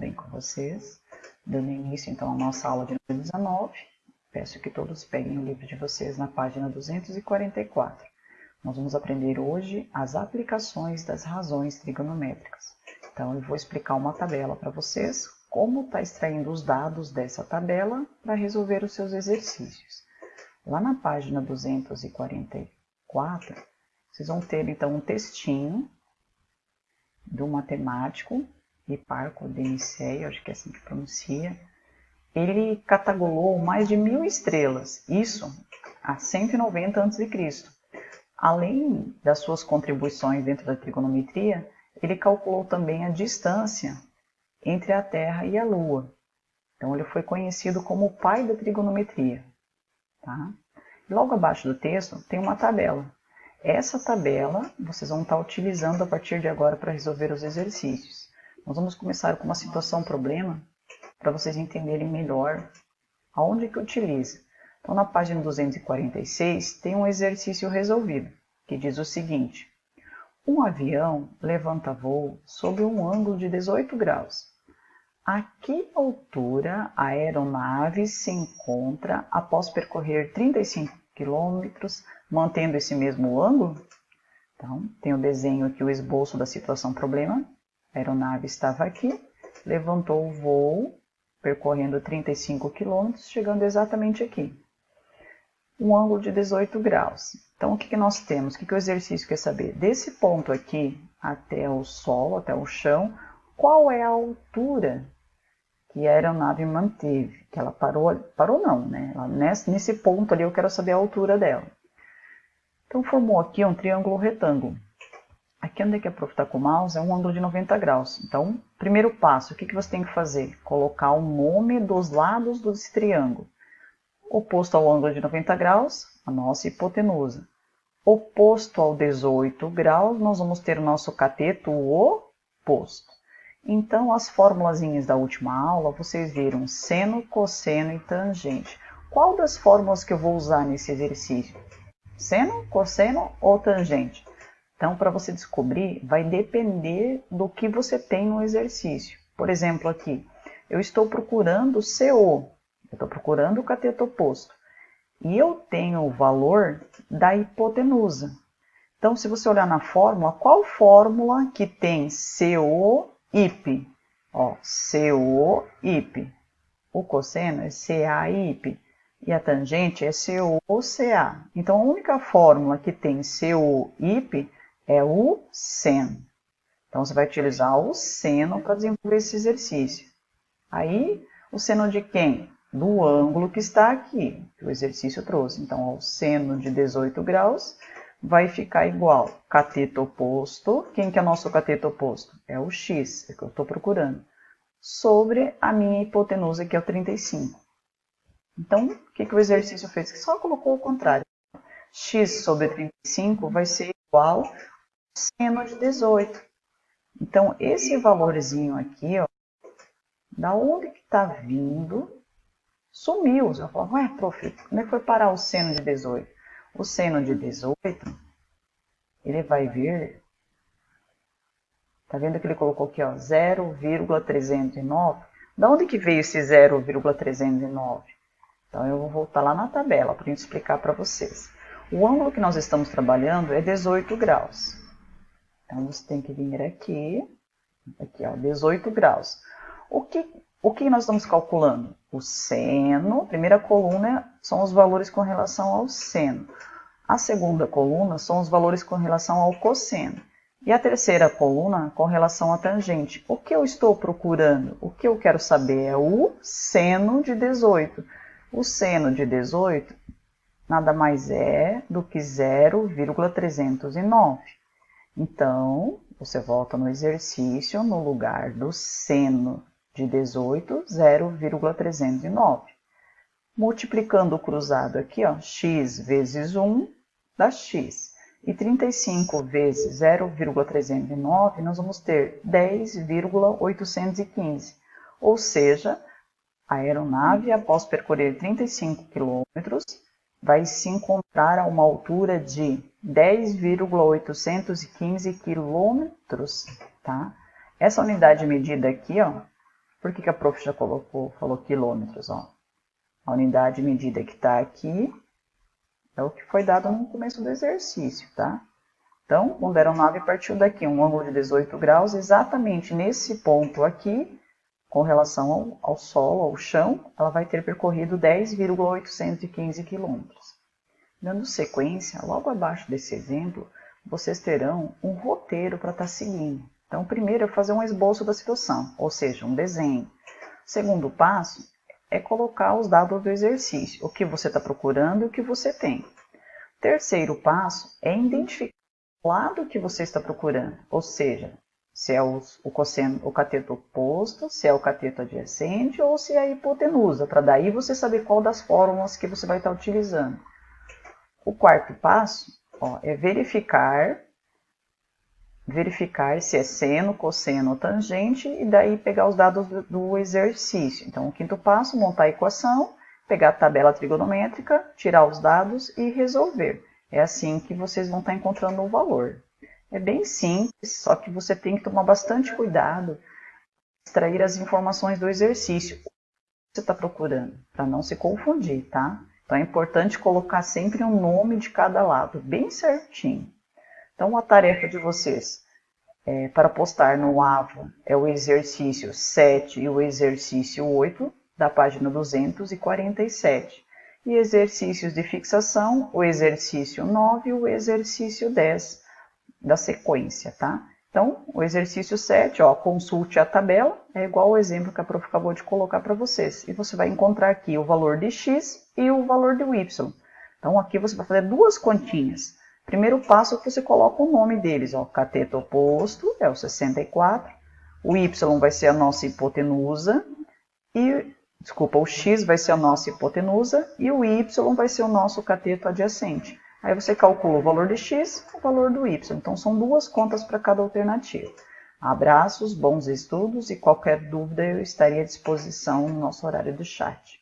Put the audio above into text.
bem com vocês? Dando início então à nossa aula de número 19, peço que todos peguem o livro de vocês na página 244. Nós vamos aprender hoje as aplicações das razões trigonométricas. Então eu vou explicar uma tabela para vocês, como está extraindo os dados dessa tabela para resolver os seus exercícios. Lá na página 244, vocês vão ter então um textinho do matemático Hipparco de Nicéia, acho que é assim que pronuncia. Ele catalogou mais de 1000 estrelas, isso há 190 a.C. Além das suas contribuições dentro da trigonometria, ele calculou também a distância entre a Terra e a Lua. Então ele foi conhecido como o pai da trigonometria. Tá? Logo abaixo do texto tem uma tabela. Essa tabela vocês vão estar utilizando a partir de agora para resolver os exercícios. Nós vamos começar com uma situação-problema para vocês entenderem melhor aonde que utiliza. Então, na página 246 tem um exercício resolvido, que diz o seguinte: um avião levanta voo sob um ângulo de 18 graus. A que altura a aeronave se encontra após percorrer 35 km, mantendo esse mesmo ângulo? Então, tem o desenho aqui, o esboço da situação-problema. A aeronave estava aqui, levantou o voo, percorrendo 35 km, chegando exatamente aqui. Um ângulo de 18 graus. Então, o que nós temos? O que o exercício quer saber? Desse ponto aqui até o solo, até o chão, qual é a altura que a aeronave manteve? Que ela parou não, né? Nesse ponto ali eu quero saber a altura dela. Então, formou aqui um triângulo retângulo. Aqui onde é que a prof está com o mouse é um ângulo de 90 graus. Então, primeiro passo, o que você tem que fazer? Colocar o nome dos lados desse triângulo. Oposto ao ângulo de 90 graus, a nossa hipotenusa. Oposto ao 18 graus, nós vamos ter o nosso cateto oposto. Então, as formulazinhas da última aula, vocês viram seno, cosseno e tangente. Qual das fórmulas que eu vou usar nesse exercício? Seno, cosseno ou tangente? Então, para você descobrir, vai depender do que você tem no exercício. Por exemplo, aqui, eu estou procurando CO, eu estou procurando o cateto oposto. E eu tenho o valor da hipotenusa. Então, se você olhar na fórmula, qual fórmula que tem CO, IP? Ó, CO, IP. O cosseno é CA, IP. E a tangente é CO, CA. Então, a única fórmula que tem CO, IP é o seno. Então, você vai utilizar o seno para desenvolver esse exercício. Aí, o seno de quem? Do ângulo que está aqui, que o exercício trouxe. Então, o seno de 18 graus vai ficar igual cateto oposto. Quem que é o nosso cateto oposto? É o x, é que eu estou procurando. Sobre a minha hipotenusa, que é o 35. Então, o que o exercício fez? Que só colocou o contrário. X sobre 35 vai ser igual ao seno de 18. Então, esse valorzinho aqui, ó, da onde que está vindo, sumiu. Você vai falar, ué, prof, como é que foi parar o seno de 18? O seno de 18, ele vai vir, tá vendo que ele colocou aqui, ó, 0,309? Da onde que veio esse 0,309? Então, eu vou voltar lá na tabela para explicar para vocês. O ângulo que nós estamos trabalhando é 18 graus. Então, você tem que vir aqui, ó, 18 graus. O que nós estamos calculando? O seno, a primeira coluna são os valores com relação ao seno. A segunda coluna são os valores com relação ao cosseno. E a terceira coluna com relação à tangente. O que eu estou procurando? O que eu quero saber é o seno de 18. O seno de 18 nada mais é do que 0,309. Então, você volta no exercício, no lugar do seno de 18, 0,309. Multiplicando o cruzado aqui, ó, x vezes 1 dá x. E 35 vezes 0,309, nós vamos ter 10,815. Ou seja, a aeronave, após percorrer 35 km, vai se encontrar a uma altura de 10,815 km, tá? Essa unidade medida aqui, ó, Por que a prof já falou quilômetros? Ó? A unidade de medida que está aqui é o que foi dado no começo do exercício, tá? Então, uma aeronave partiu daqui, um ângulo de 18 graus, exatamente nesse ponto aqui, com relação ao solo, ao chão, ela vai ter percorrido 10,815 quilômetros. Dando sequência, logo abaixo desse exemplo, vocês terão um roteiro para estar seguindo. Então, primeiro é fazer um esboço da situação, ou seja, um desenho. O segundo passo é colocar os dados do exercício, o que você está procurando e o que você tem. O terceiro passo é identificar o lado que você está procurando, ou seja, se é o cateto oposto, se é o cateto adjacente ou se é a hipotenusa, para daí você saber qual das fórmulas que você vai estar utilizando. O quarto passo é verificar se é seno, cosseno ou tangente e daí pegar os dados do exercício. Então, o quinto passo, montar a equação, pegar a tabela trigonométrica, tirar os dados e resolver. É assim que vocês vão estar encontrando o valor. É bem simples, só que você tem que tomar bastante cuidado para extrair as informações do exercício que você está procurando, para não se confundir, tá? Então é importante colocar sempre um nome de cada lado, bem certinho. Então a tarefa de vocês para postar no AVA é o exercício 7 e o exercício 8 da página 247. E exercícios de fixação, o exercício 9 e o exercício 10 da sequência, tá? Então, o exercício 7, consulte a tabela, é igual ao exemplo que a prof acabou de colocar para vocês. E você vai encontrar aqui o valor de x e o valor de y. Então, aqui você vai fazer duas continhas. Primeiro passo é que você coloca o nome deles, cateto oposto é o 64, o y vai ser a nossa hipotenusa, o x vai ser a nossa hipotenusa e o y vai ser o nosso cateto adjacente. Aí você calcula o valor de x e o valor do y. Então, são duas contas para cada alternativa. Abraços, bons estudos e qualquer dúvida eu estaria à disposição no nosso horário do chat.